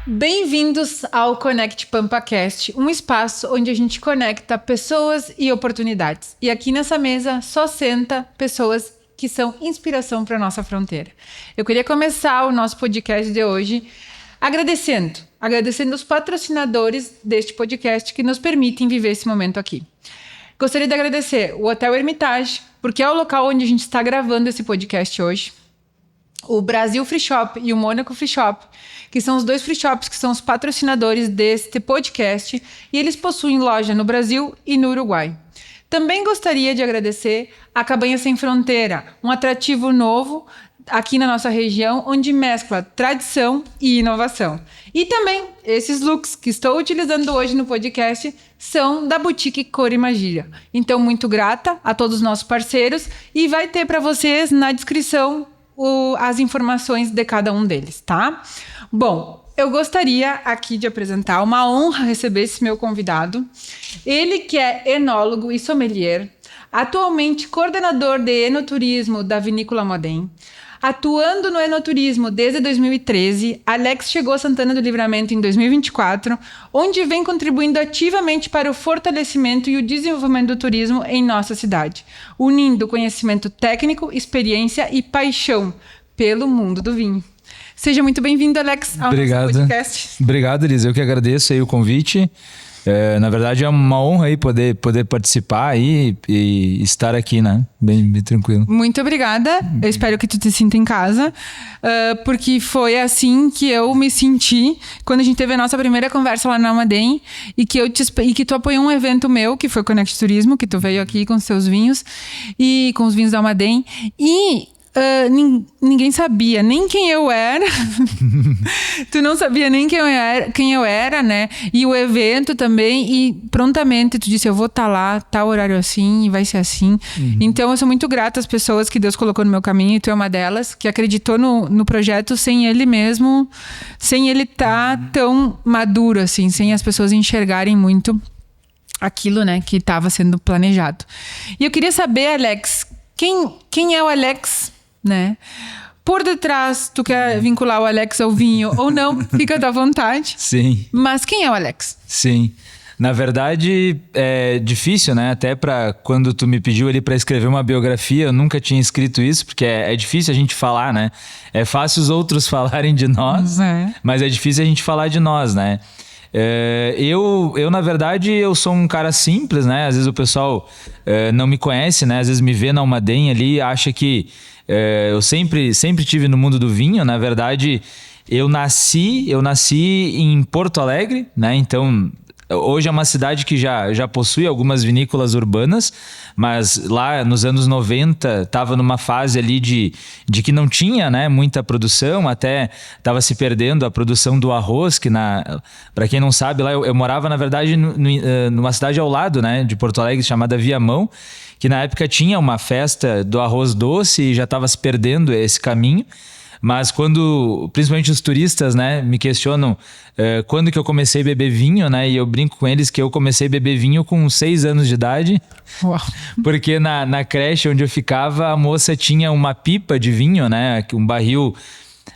Bem-vindos ao Connect PampaCast, um espaço onde a gente conecta pessoas e oportunidades. E aqui nessa mesa só senta pessoas que são inspiração para a nossa fronteira. Eu queria começar o nosso podcast de hoje agradecendo os patrocinadores deste podcast que nos permitem viver esse momento aqui. Gostaria de agradecer o Hotel Hermitage, porque é o local onde a gente está gravando esse podcast hoje. O Brasil Free Shop e o Mônaco Free Shop, que são os dois free shops que são os patrocinadores deste podcast, e eles possuem loja no Brasil e no Uruguai. Também gostaria de agradecer a Cabanha Sem Fronteira, um atrativo novo aqui na nossa região, onde mescla tradição e inovação. E também esses looks que estou utilizando hoje no podcast são da Boutique Cor e Magia. Então, muito grata a todos os nossos parceiros, e vai ter para vocês na descrição as informações de cada um deles, tá? Bom, eu gostaria aqui de apresentar, uma honra receber esse meu convidado. Ele que é enólogo e sommelier, atualmente coordenador de enoturismo da Vinícola Modem. Atuando no enoturismo desde 2013, Alex chegou a Santana do Livramento em 2024, onde vem contribuindo ativamente para o fortalecimento e o desenvolvimento do turismo em nossa cidade, unindo conhecimento técnico, experiência e paixão pelo mundo do vinho. Seja muito bem-vindo, Alex, ao nosso podcast. Obrigado, Elisa. Eu que agradeço aí o convite. Na verdade é uma honra aí poder participar aí e estar aqui, né? Bem tranquilo. Muito obrigada. Eu espero que tu te sinta em casa, porque foi assim que eu me senti quando a gente teve a nossa primeira conversa lá na Almaden e que tu apoiou um evento meu, que foi o Connect Turismo, que tu veio aqui com os seus vinhos e com os vinhos da Almaden e ninguém sabia nem quem eu era. Tu não sabia nem quem eu era, né? E o evento também, e prontamente tu disse, eu vou estar lá, tá horário assim, e vai ser assim. Então eu sou muito grata às pessoas que Deus colocou no meu caminho, e tu é uma delas, que acreditou no projeto sem ele mesmo, sem ele estar tão maduro assim, sem as pessoas enxergarem muito aquilo, né, que estava sendo planejado. E eu queria saber, Alex, quem é o Alex, né? Por detrás, tu quer vincular o Alex ao vinho ou não, fica à vontade. Sim. Mas quem é o Alex? Sim. Na verdade, é difícil, né? Até quando tu me pediu ali para escrever uma biografia, eu nunca tinha escrito isso, porque é difícil a gente falar, né? É fácil os outros falarem de nós, mas é difícil a gente falar de nós, né? Na verdade, eu sou um cara simples, né? Às vezes o pessoal não me conhece, né? Às vezes me vê na Almaden ali e acha que eu sempre tive no mundo do vinho. Na verdade, eu nasci em Porto Alegre, né? Então, hoje é uma cidade que já possui algumas vinícolas urbanas, mas lá nos anos 90 estava numa fase ali de que não tinha, né, muita produção, até estava se perdendo a produção do arroz, que para quem não sabe, lá eu morava na verdade numa cidade ao lado, né, de Porto Alegre, chamada Viamão, que na época tinha uma festa do arroz doce e já estava se perdendo esse caminho. Mas principalmente os turistas, né, me questionam quando que eu comecei a beber vinho, né, e eu brinco com eles que eu comecei a beber vinho com 6 anos de idade. Uau. Porque na creche onde eu ficava, a moça tinha uma pipa de vinho, né, um barril,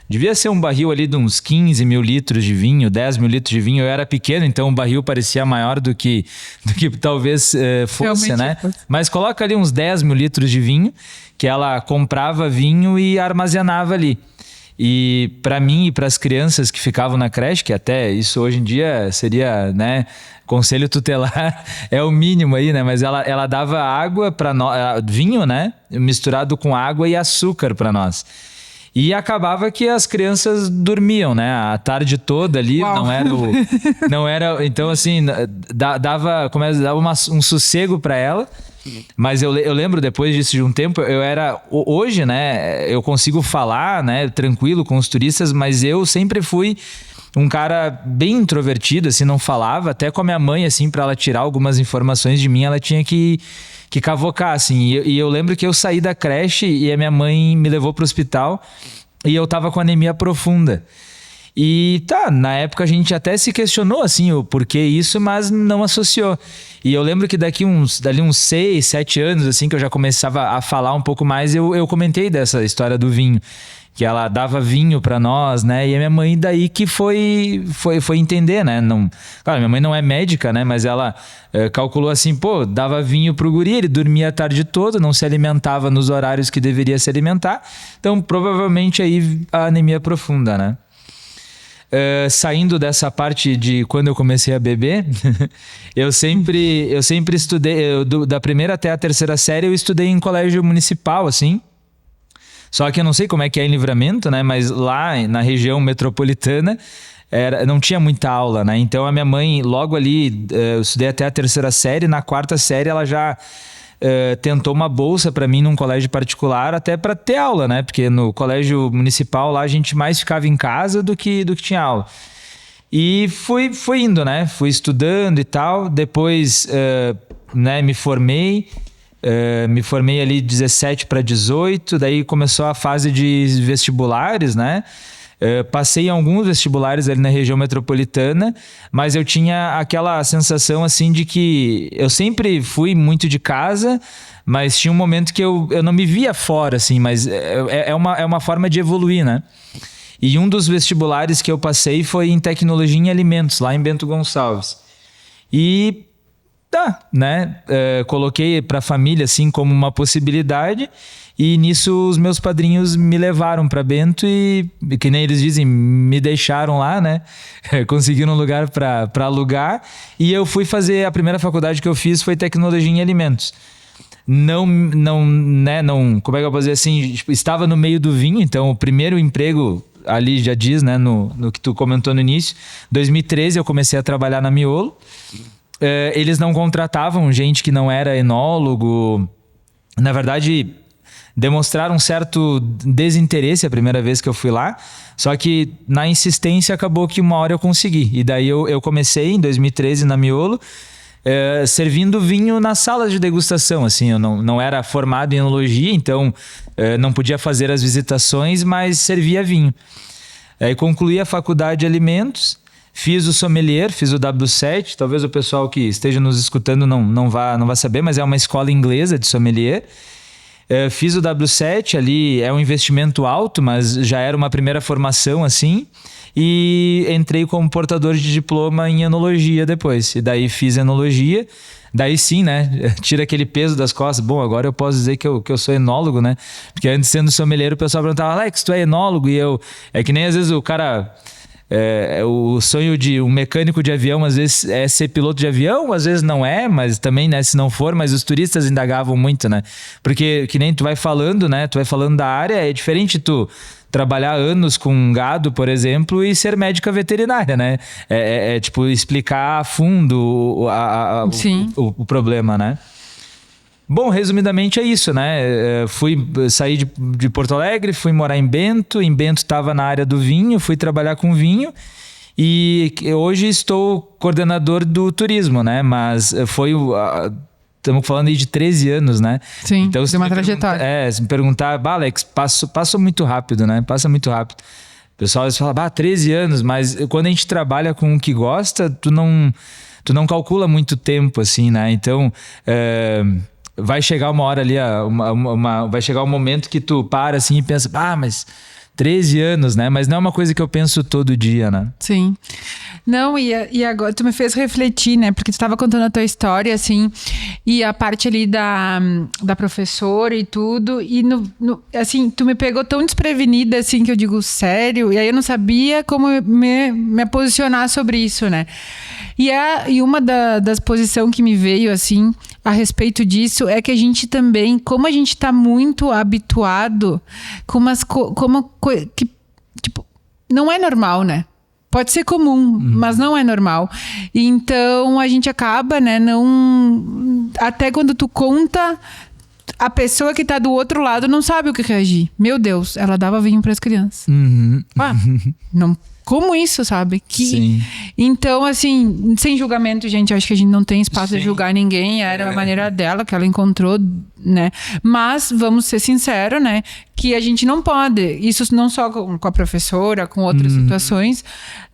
devia ser um barril ali de uns 15 mil litros de vinho, 10 mil litros de vinho. Eu era pequeno, então o barril parecia maior do que talvez fosse, realmente, né? Mas coloca ali uns 10 mil litros de vinho, que ela comprava vinho e armazenava ali. E para mim e para as crianças que ficavam na creche, que até isso hoje em dia seria, né, conselho tutelar, é o mínimo aí, né? Mas ela dava água para nós, vinho, né, misturado com água e açúcar para nós. E acabava que as crianças dormiam, né, a tarde toda ali. Uau. não era, então assim, dava um sossego para ela. Mas eu lembro depois disso de um tempo, hoje, né, eu consigo falar, né, tranquilo com os turistas, mas eu sempre fui um cara bem introvertido, assim, não falava, até com a minha mãe, assim, para ela tirar algumas informações de mim, ela tinha que cavocar, assim, e eu lembro que eu saí da creche e a minha mãe me levou pro hospital e eu tava com anemia profunda. E na época a gente até se questionou assim o porquê isso, mas não associou. E eu lembro que dali uns 6, 7 anos, assim, que eu já começava a falar um pouco mais, eu comentei dessa história do vinho. que ela dava vinho para nós, né? E a minha mãe daí que foi entender, né? Não, claro, minha mãe não é médica, né? Mas ela calculou assim, pô, dava vinho pro guri, ele dormia a tarde toda, não se alimentava nos horários que deveria se alimentar. Então, provavelmente aí a anemia profunda, né? Saindo dessa parte de quando eu comecei a beber, eu sempre estudei, da primeira até a terceira série eu estudei em colégio municipal, assim. Só que eu não sei como é que é em Livramento, né? Mas lá na região metropolitana não tinha muita aula, né? Então a minha mãe, logo ali, eu estudei até a terceira série, na quarta série ela já tentou uma bolsa para mim num colégio particular, até para ter aula, né? Porque no colégio municipal lá a gente mais ficava em casa do que tinha aula. E fui indo, né? Fui estudando e tal. Depois, né, me formei. Me formei ali 17 para 18, daí começou a fase de vestibulares, né? Passei em alguns vestibulares ali na região metropolitana, mas eu tinha aquela sensação assim de que eu sempre fui muito de casa, mas tinha um momento que eu não me via fora, assim, mas é uma forma de evoluir, né? E um dos vestibulares que eu passei foi em Tecnologia em Alimentos, lá em Bento Gonçalves. E né? Coloquei para a família assim como uma possibilidade, e nisso os meus padrinhos me levaram para Bento e, que nem eles dizem, me deixaram lá, né? Conseguiram um lugar para alugar, e eu fui fazer, a primeira faculdade que eu fiz foi Tecnologia em Alimentos. Não, como é que eu posso dizer assim, tipo, estava no meio do vinho, então o primeiro emprego ali já diz, né, no que tu comentou no início, 2013 eu comecei a trabalhar na Miolo. Eles não contratavam gente que não era enólogo. Na verdade, demonstraram um certo desinteresse a primeira vez que eu fui lá. Só que na insistência acabou que uma hora eu consegui. E daí eu comecei em 2013 na Miolo, servindo vinho nas salas de degustação. Assim, eu não era formado em enologia, então não podia fazer as visitações, mas servia vinho. Aí concluí a faculdade de alimentos. Fiz o sommelier, fiz o W7, talvez o pessoal que esteja nos escutando não vá saber, mas é uma escola inglesa de sommelier. Fiz o W7, ali é um investimento alto, mas já era uma primeira formação assim, e entrei como portador de diploma em enologia depois, e daí fiz enologia. Daí sim, né? Tira aquele peso das costas. Bom, agora eu posso dizer que eu sou enólogo, né? Porque antes, sendo sommelier, o pessoal perguntava, Alex, tu é enólogo? E eu... É que nem às vezes o cara... o sonho de um mecânico de avião às vezes é ser piloto de avião, às vezes não é, mas também, né, se não for, mas os turistas indagavam muito, né? Porque que nem tu vai falando, né? Tu vai falando da área, é diferente tu trabalhar anos com gado, por exemplo, e ser médica veterinária, né? Tipo, explicar a fundo o problema, né? Bom, resumidamente é isso, né? Saí de Porto Alegre, fui morar em Bento estava na área do vinho, fui trabalhar com vinho, e hoje estou coordenador do turismo, né? Mas estamos falando aí de 13 anos, né? Sim, então, tem uma trajetória. Se me perguntar, Alex, passa muito rápido, né? Passa muito rápido. O pessoal às vezes fala, 13 anos, mas quando a gente trabalha com o que gosta, tu não calcula muito tempo, assim, né? Então... vai chegar uma hora ali, vai chegar um momento que tu para assim e pensa, mas 13 anos, né? Mas não é uma coisa que eu penso todo dia, né? Sim. Não, e agora tu me fez refletir, né? Porque tu estava contando a tua história, assim, e a parte ali da professora e tudo, e assim, tu me pegou tão desprevenida, assim, que eu digo, sério? E aí eu não sabia como me posicionar sobre isso, né? E uma das posições que me veio, assim, a respeito disso, é que a gente também, como a gente tá muito habituado com umas que, tipo, não é normal, né? Pode ser comum, mas não é normal. Então, a gente acaba, né, até quando tu conta, a pessoa que tá do outro lado não sabe o que reagir. Meu Deus, ela dava vinho para as crianças. Não... Como isso, sabe? Sim. Então, assim, sem julgamento, gente, acho que a gente não tem espaço de julgar ninguém, era a maneira dela que ela encontrou, né? Mas, vamos ser sinceros, né? Que a gente não pode, isso não só com a professora, com outras situações,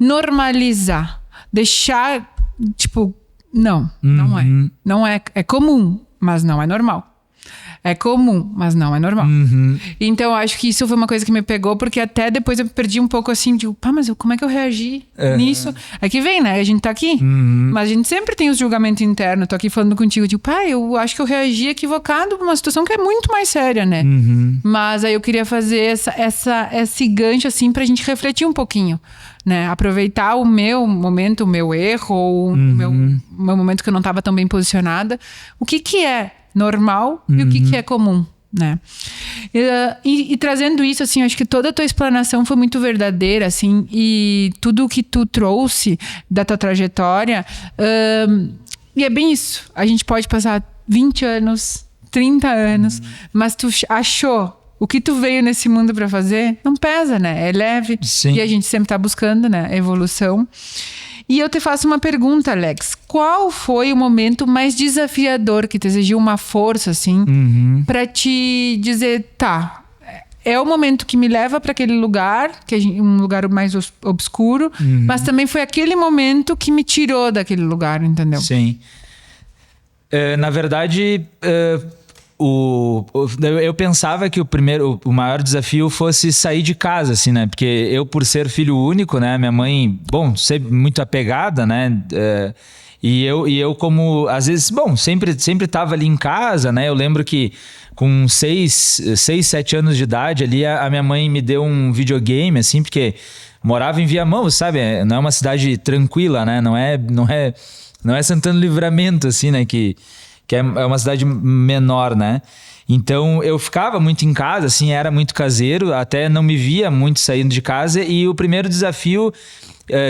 normalizar, deixar, tipo, não é. Não é comum, mas não é normal. É comum, mas não é normal. Então, eu acho que isso foi uma coisa que me pegou, porque até depois eu perdi um pouco assim, de, mas como é que eu reagi nisso? É que vem, né? A gente tá aqui, mas a gente sempre tem os julgamentos internos. Tô aqui falando contigo, tipo, eu acho que eu reagi equivocado pra uma situação que é muito mais séria, né? Mas aí eu queria fazer esse gancho, assim, pra gente refletir um pouquinho, né? Aproveitar o meu momento, o meu erro, ou o meu momento que eu não estava tão bem posicionada. O que é normal e o que é comum, né? E trazendo isso, assim, acho que toda a tua explanação foi muito verdadeira, assim, e tudo o que tu trouxe da tua trajetória, e é bem isso. A gente pode passar 20 anos, 30 anos, mas tu achou o que tu veio nesse mundo para fazer, não pesa, né? É leve. Sim. E a gente sempre tá buscando, né? Evolução. E eu te faço uma pergunta, Alex. Qual foi o momento mais desafiador que te exigiu uma força, assim, para te dizer, é o momento que me leva para aquele lugar, um lugar mais obscuro, mas também foi aquele momento que me tirou daquele lugar, entendeu? Sim. Na verdade, eu pensava que o maior desafio fosse sair de casa, assim, né? Porque eu, por ser filho único, né? Minha mãe, sempre muito apegada, né? E eu como, às vezes, sempre tava ali em casa, né? Eu lembro que com 6, 7 anos de idade ali, a minha mãe me deu um videogame, assim, porque morava em Viamão, sabe? Não é uma cidade tranquila, né? Não é Santana do Livramento, assim, né? Que é uma cidade menor, né? Então, eu ficava muito em casa, assim, era muito caseiro, até não me via muito saindo de casa. E o primeiro desafio,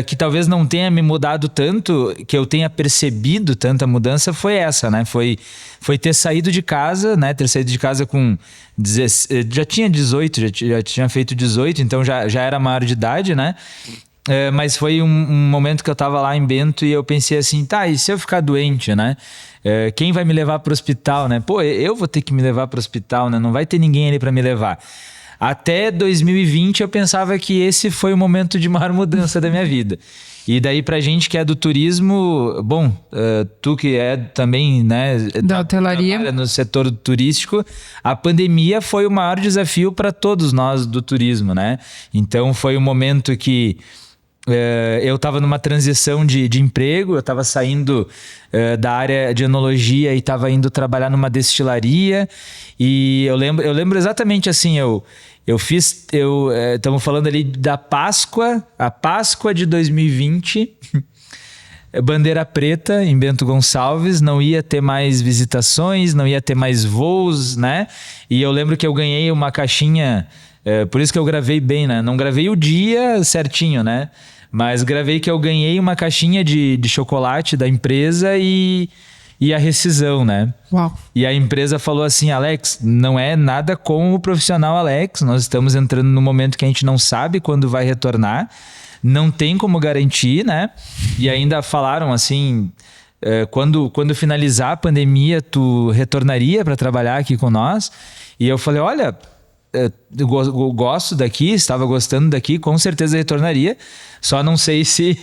que talvez não tenha me mudado tanto, que eu tenha percebido tanta mudança, foi essa, né? Foi ter saído de casa, né? Ter saído de casa com... já tinha 18, já tinha feito 18, então já era maior de idade, né? Mas foi um momento que eu tava lá em Bento e eu pensei assim, e se eu ficar doente, né? Quem vai me levar pro hospital, né? Eu vou ter que me levar pro hospital, né? Não vai ter ninguém ali para me levar. Até 2020 eu pensava que esse foi o momento de maior mudança da minha vida. E daí pra gente que é do turismo, tu que é também, né, da hotelaria, trabalha no setor turístico, a pandemia foi o maior desafio para todos nós do turismo, né? Então foi um momento que eu estava numa transição de emprego, eu estava saindo da área de enologia e estava indo trabalhar numa destilaria. E eu lembro exatamente assim, estamos falando ali da a Páscoa de 2020, bandeira preta em Bento Gonçalves, não ia ter mais visitações, não ia ter mais voos, né? E eu lembro que eu ganhei uma caixinha, por isso que eu gravei bem, né? Não gravei o dia certinho, né? Mas gravei que eu ganhei uma caixinha de chocolate da empresa e a rescisão, né? Uau. E a empresa falou assim, Alex, não é nada com o profissional Alex, nós estamos entrando num momento que a gente não sabe quando vai retornar, não tem como garantir, né? E ainda falaram assim, quando finalizar a pandemia, tu retornaria para trabalhar aqui com nós? E eu falei, olha, eu gosto daqui, estava gostando daqui, com certeza retornaria, só não sei se,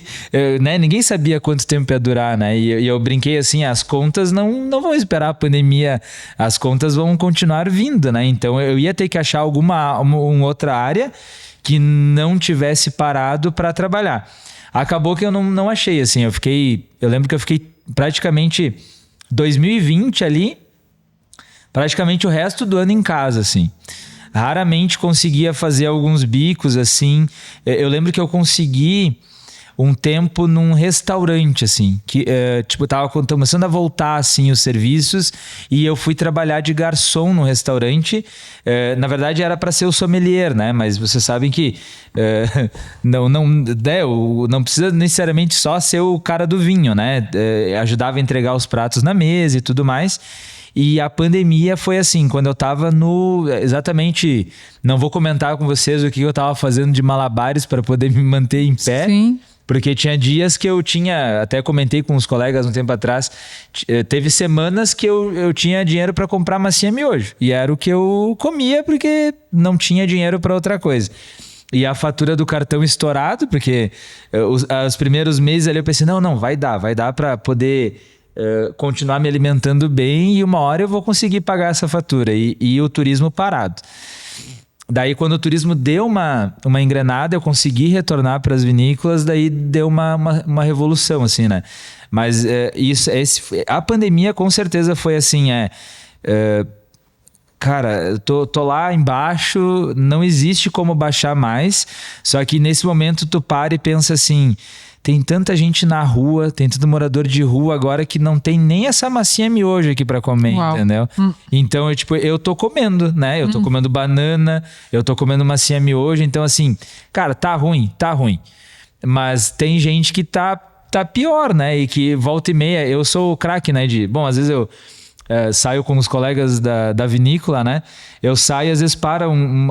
né, ninguém sabia quanto tempo ia durar, né, e eu brinquei assim, as contas não vão esperar a pandemia, as contas vão continuar vindo, né, então eu ia ter que achar uma outra área que não tivesse parado para trabalhar. Acabou que eu não achei, assim, eu lembro que eu fiquei praticamente 2020 ali, praticamente o resto do ano em casa, assim. Raramente conseguia fazer alguns bicos, assim. Eu lembro que eu consegui um tempo num restaurante, assim, que tava começando a voltar, assim, os serviços, e eu fui trabalhar de garçom no restaurante. Na verdade era para ser o sommelier, né? Mas vocês sabem que não precisa necessariamente só ser o cara do vinho, né? Ajudava a entregar os pratos na mesa e tudo mais. E a pandemia foi assim, quando eu tava exatamente, não vou comentar com vocês o que eu tava fazendo de malabares para poder me manter em pé. Sim. Porque tinha dias que eu tinha, até comentei com os colegas um tempo atrás, teve semanas que eu tinha dinheiro para comprar massinha miojo. E era o que eu comia porque não tinha dinheiro para outra coisa. E a fatura do cartão estourado, porque os primeiros meses ali eu pensei, não, vai dar para poder continuar me alimentando bem e uma hora eu vou conseguir pagar essa fatura. E o turismo parado. Daí, quando o turismo deu uma engrenada, eu consegui retornar para as vinícolas, daí deu uma revolução, assim, né? Mas a pandemia, com certeza, foi assim, cara, tô lá embaixo, não existe como baixar mais, só que nesse momento tu para e pensa assim... Tem tanta gente na rua, tem tanto morador de rua agora que não tem nem essa massinha miojo aqui pra comer, entendeu? Então, eu tô comendo, né? Eu tô comendo banana, eu tô comendo massinha miojo. Então, assim, cara, tá ruim. Mas tem gente que tá pior, né? E que volta e meia, eu sou o craque, né? Bom, às vezes eu saio com os colegas da vinícola, né? Eu saio e às vezes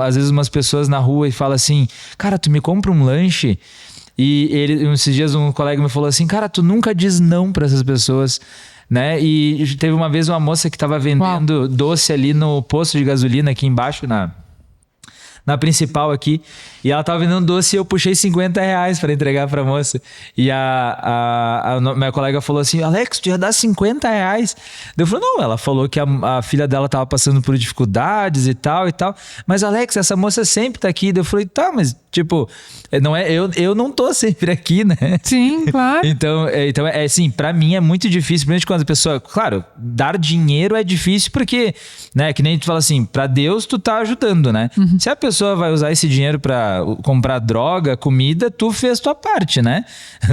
às vezes umas pessoas na rua e falam assim, cara, tu me compra um lanche... E esses dias um colega me falou assim, cara, tu nunca diz não para essas pessoas, né? E teve uma vez uma moça que estava vendendo doce ali no posto de gasolina aqui embaixo, na principal aqui, e ela tava vendendo doce e eu puxei R$50 para entregar pra moça. E a minha colega falou assim, Alex, tu ia dar R$50? Eu falei, não, ela falou que a filha dela tava passando por dificuldades e tal, mas Alex, essa moça sempre tá aqui. Eu falei, tá, mas tipo, não é, eu não tô sempre aqui, né? Sim, claro. Então assim, pra mim é muito difícil, principalmente quando a pessoa, claro, dar dinheiro é difícil porque, né, que nem tu fala assim, pra Deus tu tá ajudando, né? Se a pessoa vai usar esse dinheiro pra comprar droga, comida, tu fez tua parte, né?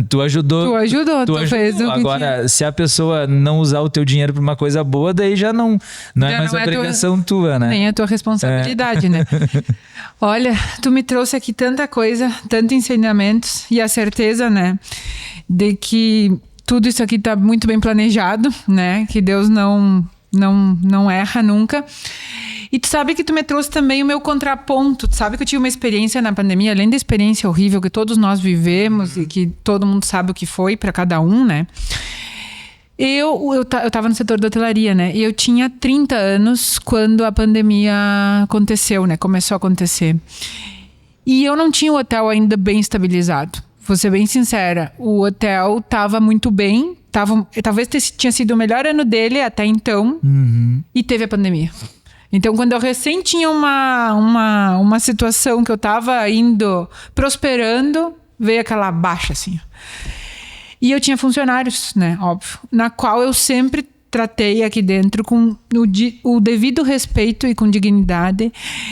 Tu ajudou. Tu fez o Agora, se a pessoa não usar o teu dinheiro pra uma coisa boa, daí já não é mais obrigação tua, né? Nem a tua responsabilidade, né? Olha, tu me trouxe aqui tanta coisa, tantos ensinamentos e a certeza, né, de que tudo isso aqui tá muito bem planejado, né? Que Deus não erra nunca. E tu sabe que tu me trouxe também o meu contraponto. Tu sabe que eu tive uma experiência na pandemia, além da experiência horrível que todos nós vivemos e que todo mundo sabe o que foi para cada um, né? Eu tava no setor da hotelaria, né? E eu tinha 30 anos quando a pandemia aconteceu, né? Começou a acontecer. E eu não tinha o hotel ainda bem estabilizado. Vou ser bem sincera, o hotel tava muito bem, talvez tinha sido o melhor ano dele até então, e teve a pandemia. Então, quando eu recém tinha uma situação que eu tava indo, prosperando, veio aquela baixa, assim. E eu tinha funcionários, né, óbvio, na qual eu sempre tratei aqui dentro com o devido respeito e com dignidade.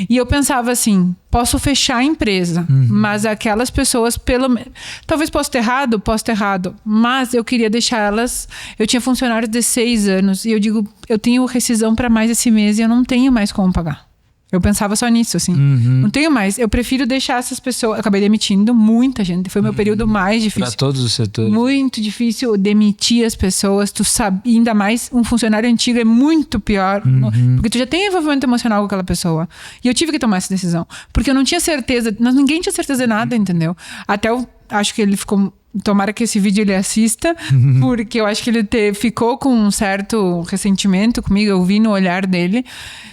E eu pensava assim, posso fechar a empresa, mas aquelas pessoas, talvez possa ter errado, mas eu queria deixar elas... Eu tinha funcionários de 6 anos e eu digo, eu tenho rescisão para mais esse mês e eu não tenho mais como pagar. Eu pensava só nisso, assim. Não tenho mais. Eu prefiro deixar essas pessoas... Eu acabei demitindo muita gente. Foi o meu período mais difícil. Para todos os setores. Muito difícil demitir as pessoas. Tu sabe, ainda mais um funcionário antigo é muito pior. Porque tu já tem envolvimento emocional com aquela pessoa. E eu tive que tomar essa decisão. Porque eu não tinha certeza. Ninguém tinha certeza de nada, entendeu? Até eu acho que ele ficou... Tomara que esse vídeo ele assista, porque eu acho que ele ficou com um certo ressentimento comigo, eu vi no olhar dele,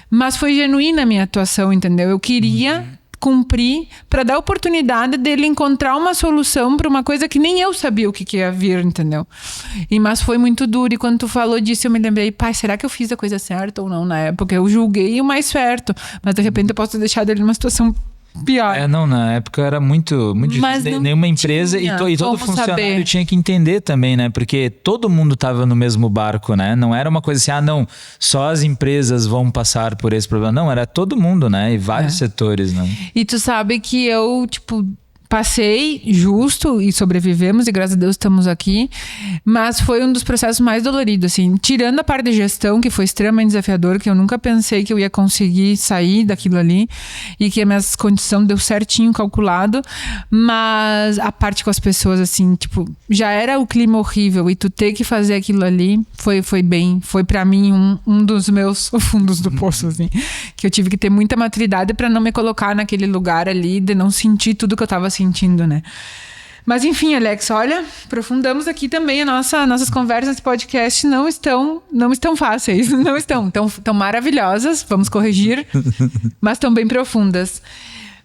mas foi genuína a minha atuação, entendeu? Eu queria cumprir para dar oportunidade dele encontrar uma solução para uma coisa que nem eu sabia o que ia vir, entendeu? Mas foi muito duro, e quando tu falou disso eu me lembrei, pai, será que eu fiz a coisa certa ou não na época? Eu julguei o mais certo, mas de repente eu posso ter deixado ele numa situação pior. Não, na época era muito difícil. Nenhuma empresa e todo funcionário tinha que entender também, né? Porque todo mundo tava no mesmo barco, né? Não era uma coisa assim, não, só as empresas vão passar por esse problema. Não, era todo mundo, né? E vários setores, né? E tu sabe que eu, passei justo e sobrevivemos e graças a Deus estamos aqui, mas foi um dos processos mais doloridos, assim, tirando a parte de gestão, que foi extremamente desafiador, que eu nunca pensei que eu ia conseguir sair daquilo ali e que a minha condição deu certinho calculado, mas a parte com as pessoas, assim, já era o clima horrível e tu ter que fazer aquilo ali foi pra mim um dos meus fundos do poço, assim, que eu tive que ter muita maturidade pra não me colocar naquele lugar ali, de não sentir tudo que eu tava sentindo, né? Mas enfim, Alex, olha, aprofundamos aqui também nossas conversas nesse podcast não estão fáceis, não estão maravilhosas, vamos corrigir, mas estão bem profundas.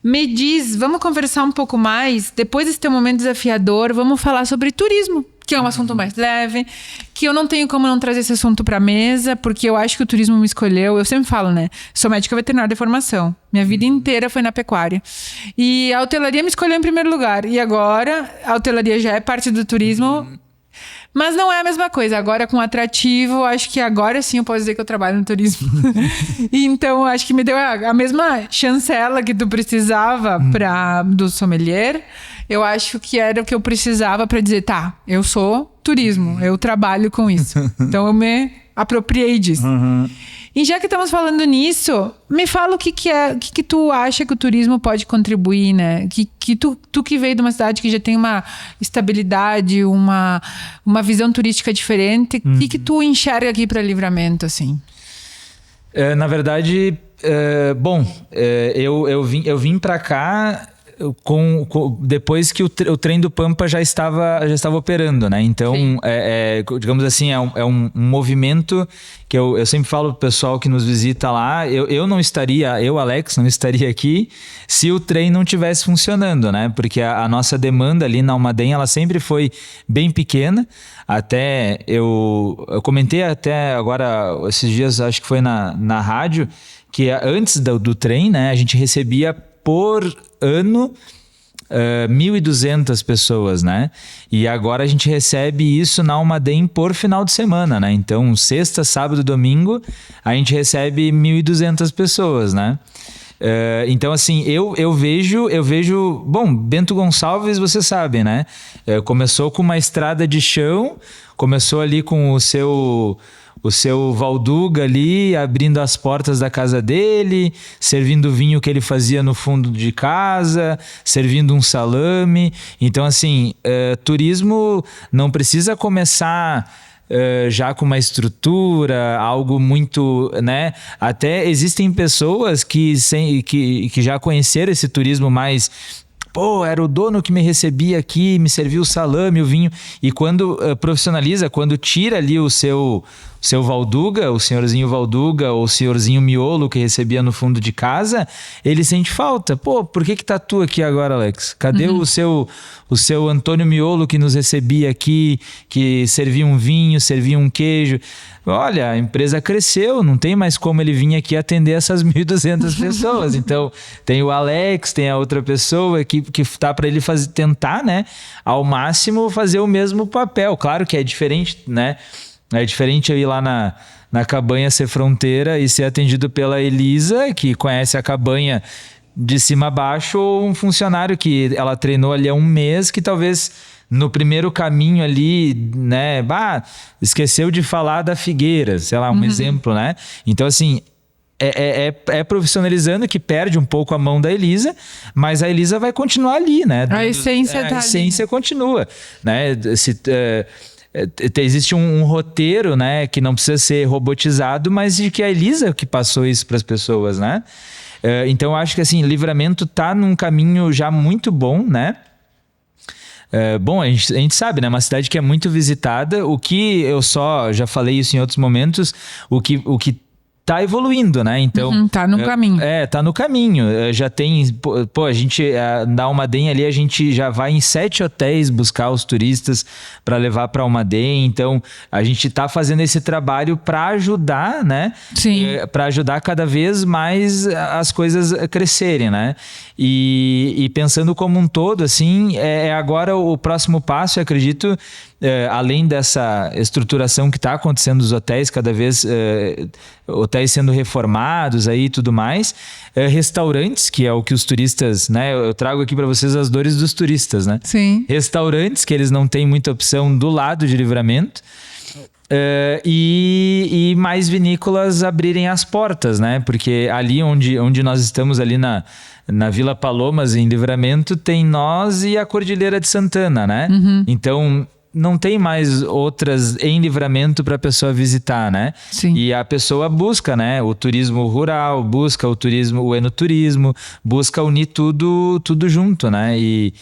Me diz, vamos conversar um pouco mais, depois desse teu momento desafiador, vamos falar sobre turismo. que é um assunto mais leve, que eu não tenho como não trazer esse assunto pra mesa, porque eu acho que o turismo me escolheu. Eu sempre falo, né? Sou médica veterinária de formação. Minha vida inteira foi na pecuária. E a hotelaria me escolheu em primeiro lugar. E agora, a hotelaria já é parte do turismo, mas não é a mesma coisa. Agora, com atrativo, acho que agora sim eu posso dizer que eu trabalho no turismo. Então, acho que me deu a mesma chancela que tu precisava do sommelier. Eu acho que era o que eu precisava para dizer, tá, eu sou turismo, eu trabalho com isso. Então eu me apropriei disso. E já que estamos falando nisso, me fala o que tu acha que o turismo pode contribuir, né? Que tu que veio de uma cidade que já tem uma estabilidade, uma visão turística diferente, o que tu enxerga aqui para Livramento, assim? Na verdade, eu vim para cá depois que o trem do Pampa já estava operando, né? Então, digamos assim, é um movimento que eu sempre falo pro pessoal que nos visita lá, eu, Alex, não estaria aqui se o trem não estivesse funcionando, né? Porque a nossa demanda ali na Almaden, ela sempre foi bem pequena. Até eu comentei até agora, esses dias, acho que foi na rádio, que antes do trem, né? A gente recebia por ano 1.200 pessoas, né? E agora a gente recebe isso na Almaden por final de semana, né? Então, sexta, sábado, domingo, a gente recebe 1.200 pessoas, né? Então, assim, eu vejo... Bom, Bento Gonçalves, você sabe, né? Começou com uma estrada de chão, começou ali com o seu Valduga ali, abrindo as portas da casa dele, servindo o vinho que ele fazia no fundo de casa, servindo um salame. Então, assim, turismo não precisa começar já com uma estrutura, algo muito, né? Até existem pessoas que já conheceram esse turismo mais... Pô, era o dono que me recebia aqui, me serviu o salame, o vinho. E quando profissionaliza, quando tira ali o seu Valduga, o senhorzinho Valduga ou o senhorzinho Miolo que recebia no fundo de casa, ele sente falta. Pô, por que tá tu aqui agora, Alex? Cadê o seu Antônio Miolo que nos recebia aqui, que servia um vinho, servia um queijo? Olha, a empresa cresceu, não tem mais como ele vir aqui atender essas 1.200 pessoas. Então, tem o Alex, tem a outra pessoa que tá para ele tentar, né, ao máximo fazer o mesmo papel. Claro que é diferente, né? É diferente eu ir lá na Cabanha Ser Fronteira e ser atendido pela Elisa, que conhece a cabanha de cima a baixo, ou um funcionário que ela treinou ali há um mês, que talvez no primeiro caminho ali, né, esqueceu de falar da figueira, sei lá, um exemplo, né? Então, assim, é profissionalizando que perde um pouco a mão da Elisa, mas a Elisa vai continuar ali, né? A essência a essência continua, né? Existe um roteiro, né, que não precisa ser robotizado, mas de que a Elisa que passou isso para as pessoas, né? Então, eu acho que assim, Livramento tá num caminho já muito bom, né? Bom, a gente sabe, né? Uma cidade que é muito visitada. O que eu já falei isso em outros momentos, o que tá evoluindo, né? Então, tá no caminho. Tá no caminho. Já tem... Pô, a gente... Na Almaden ali, a gente já vai em 7 hotéis buscar os turistas para levar para Almaden. Então, a gente tá fazendo esse trabalho para ajudar, né? Sim. Para ajudar cada vez mais as coisas a crescerem, né? E pensando como um todo, assim, agora o próximo passo, eu acredito... além dessa estruturação que está acontecendo dos hotéis, cada vez hotéis sendo reformados aí e tudo mais, restaurantes, que é o que os turistas, né? Eu trago aqui para vocês as dores dos turistas, né? Sim. Restaurantes, que eles não têm muita opção do lado de Livramento. E mais vinícolas abrirem as portas, né? Porque ali onde nós estamos, ali na Vila Palomas, em Livramento, tem nós e a Cordilheira de Santana, né? Então... não tem mais outras em Livramento para a pessoa visitar, né? Sim. E a pessoa busca, né? O turismo rural, busca o enoturismo, busca unir tudo junto, né? E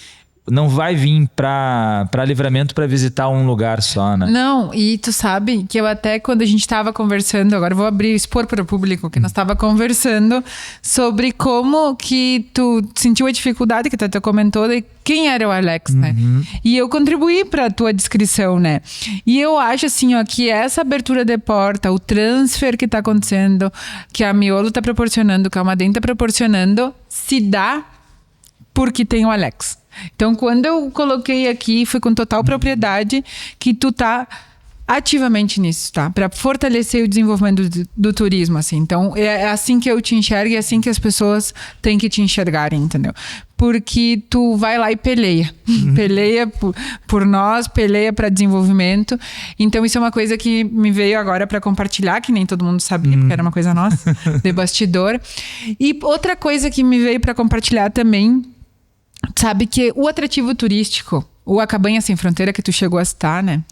não vai vir pra Livramento pra visitar um lugar só, né? Não, e tu sabe que eu até quando a gente tava conversando, agora eu vou expor para o público, que nós tava conversando sobre como que tu sentiu a dificuldade que tu até comentou de quem era o Alex, né? E eu contribuí pra tua descrição, né? E eu acho assim, ó, que essa abertura de porta, o transfer que tá acontecendo, que a Miolo tá proporcionando, que a Almaden tá proporcionando, se dá porque tem o Alex. Então, quando eu coloquei aqui, foi com total propriedade que tu tá ativamente nisso, tá? Para fortalecer o desenvolvimento do turismo, assim. Então, é assim que eu te enxergo e é assim que as pessoas têm que te enxergarem, entendeu? Porque tu vai lá e peleia. Peleia por nós, peleia para desenvolvimento. Então, isso é uma coisa que me veio agora para compartilhar, que nem todo mundo sabia, porque era uma coisa nossa, de bastidor. E outra coisa que me veio para compartilhar também, sabe que o atrativo turístico, o A Cabanha Sem Fronteira, que tu chegou a citar, né?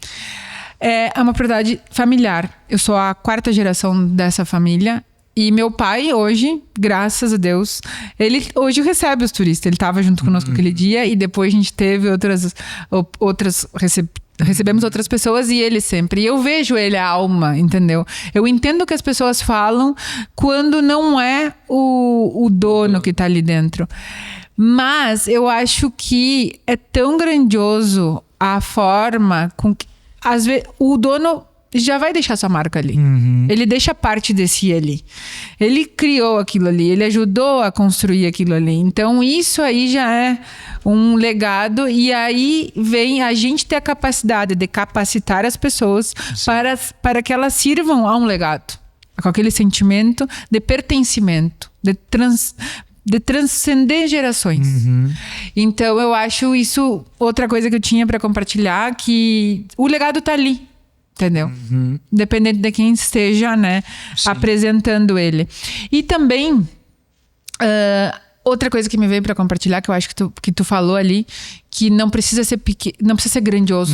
É uma propriedade familiar. Eu sou a 4ª geração dessa família. E meu pai hoje, graças a Deus, ele hoje recebe os turistas. Ele estava junto conosco aquele dia e depois a gente teve recebemos outras pessoas e ele sempre. E eu vejo ele a alma, entendeu? Eu entendo o que as pessoas falam quando não é o dono que está ali dentro. Mas eu acho que é tão grandioso a forma com que às vezes o dono já vai deixar sua marca ali. Ele deixa parte de si ali. Ele criou aquilo ali, ele ajudou a construir aquilo ali. Então isso aí já é um legado e aí vem a gente ter a capacidade de capacitar as pessoas para que elas sirvam a um legado. Com aquele sentimento de pertencimento, de transcender gerações. Então eu acho isso outra coisa que eu tinha para compartilhar, que o legado tá ali, entendeu? Dependendo de quem esteja, né, apresentando ele. E também outra coisa que me veio para compartilhar, que eu acho que tu falou ali, que não precisa ser pequeno, não precisa ser grandioso.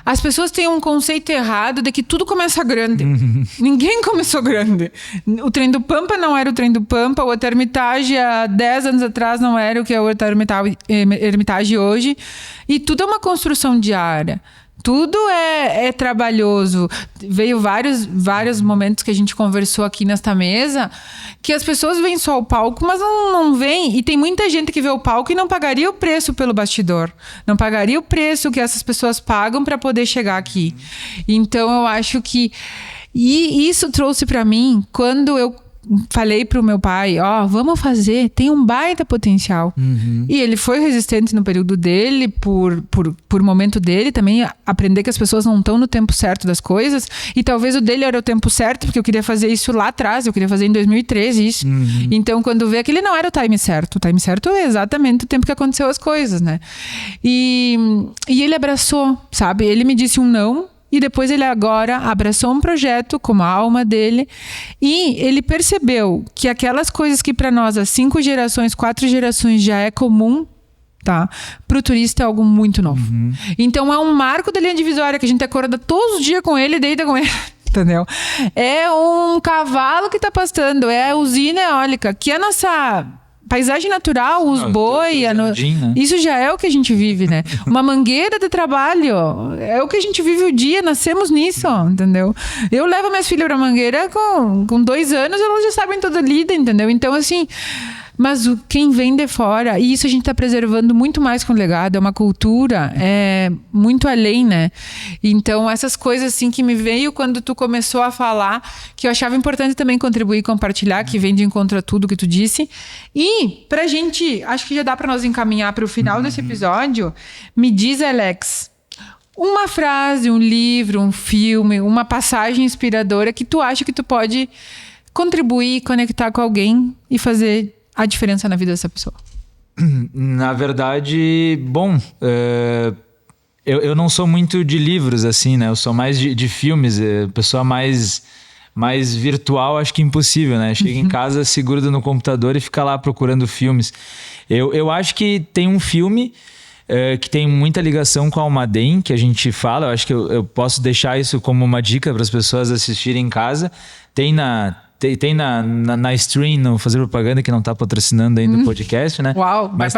As pessoas têm um conceito errado de que tudo começa grande. Ninguém começou grande. O Trem do Pampa não era o Trem do Pampa, o Hermitage há 10 anos atrás não era o que é o Hermitage hoje. E tudo é uma construção diária. Tudo é trabalhoso. Veio vários momentos que a gente conversou aqui nesta mesa que as pessoas veem só o palco, mas não veem. E tem muita gente que vê o palco e não pagaria o preço pelo bastidor. Não pagaria o preço que essas pessoas pagam para poder chegar aqui. Então, eu acho que... E isso trouxe para mim, quando eu falei pro meu pai, vamos fazer, tem um baita potencial. E ele foi resistente no período dele, por momento dele, também aprender que as pessoas não estão no tempo certo das coisas, e talvez o dele era o tempo certo, porque eu queria fazer isso lá atrás, eu queria fazer em 2013 isso. Então, quando vê aquele não era o time certo é exatamente o tempo que aconteceu as coisas, né? E ele abraçou, sabe? Ele me disse um não, e depois ele agora abraçou um projeto como a alma dele e ele percebeu que aquelas coisas que para nós há 5 gerações, 4 gerações já é comum, tá? Para o turista é algo muito novo. Então é um marco da linha divisória que a gente acorda todos os dias com ele e deita com ele. Entendeu? É um cavalo que está pastando, é a usina eólica, que é a nossa... paisagem natural, os boi, né? Isso já é o que a gente vive, né? Uma mangueira de trabalho, é o que a gente vive o dia, nascemos nisso, entendeu? Eu levo minhas filhas pra mangueira com 2 anos, elas já sabem toda a lida, entendeu? Então, assim... Mas quem vem de fora, e isso a gente está preservando muito mais que um legado, é uma cultura, é muito além, né? Então, essas coisas assim que me veio quando tu começou a falar, que eu achava importante também contribuir e compartilhar, que vem de encontro a tudo que tu disse. E pra gente, acho que já dá para nós encaminhar para o final desse episódio, me diz, Alex, uma frase, um livro, um filme, uma passagem inspiradora que tu acha que tu pode contribuir, conectar com alguém e fazer a diferença na vida dessa pessoa. Na verdade, bom, eu não sou muito de livros, assim, né? Eu sou mais de filmes, pessoa mais virtual, acho que impossível, né? Chega em casa, se gruda no computador e fica lá procurando filmes. Eu acho que tem um filme que tem muita ligação com a Almaden, que a gente fala, eu acho que eu posso deixar isso como uma dica para as pessoas assistirem em casa. Tem Tem na stream, no Fazer Propaganda, que não tá patrocinando ainda o podcast, né? Uau, vai mas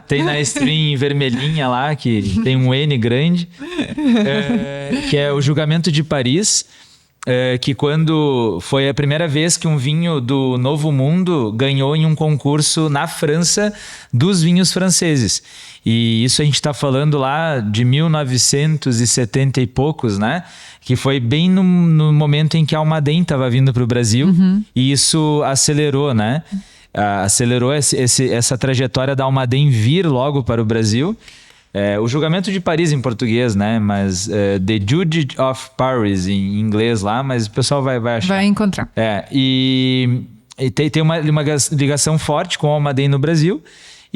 tem na stream vermelhinha lá, que tem um N grande, que é o Julgamento de Paris, que quando foi a primeira vez que um vinho do Novo Mundo ganhou em um concurso na França dos vinhos franceses. E isso a gente está falando lá de 1970 e poucos, né? Que foi bem no momento em que a Almaden estava vindo para o Brasil, e isso acelerou, né? Acelerou essa trajetória da Almaden vir logo para o Brasil. O Julgamento de Paris em português, né? Mas The Judge of Paris em inglês lá, mas o pessoal vai achar. Vai encontrar. E tem uma ligação forte com a Almaden no Brasil.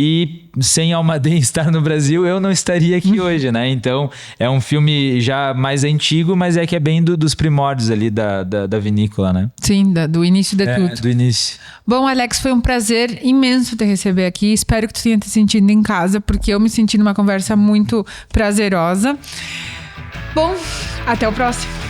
E sem a Almaden estar no Brasil, eu não estaria aqui hoje, né? Então, é um filme já mais antigo, mas que é bem dos primórdios ali da vinícola, né? Sim, do início de tudo. Do início. Bom, Alex, foi um prazer imenso te receber aqui. Espero que tu tenha te sentido em casa, porque eu me senti numa conversa muito prazerosa. Bom, até o próximo.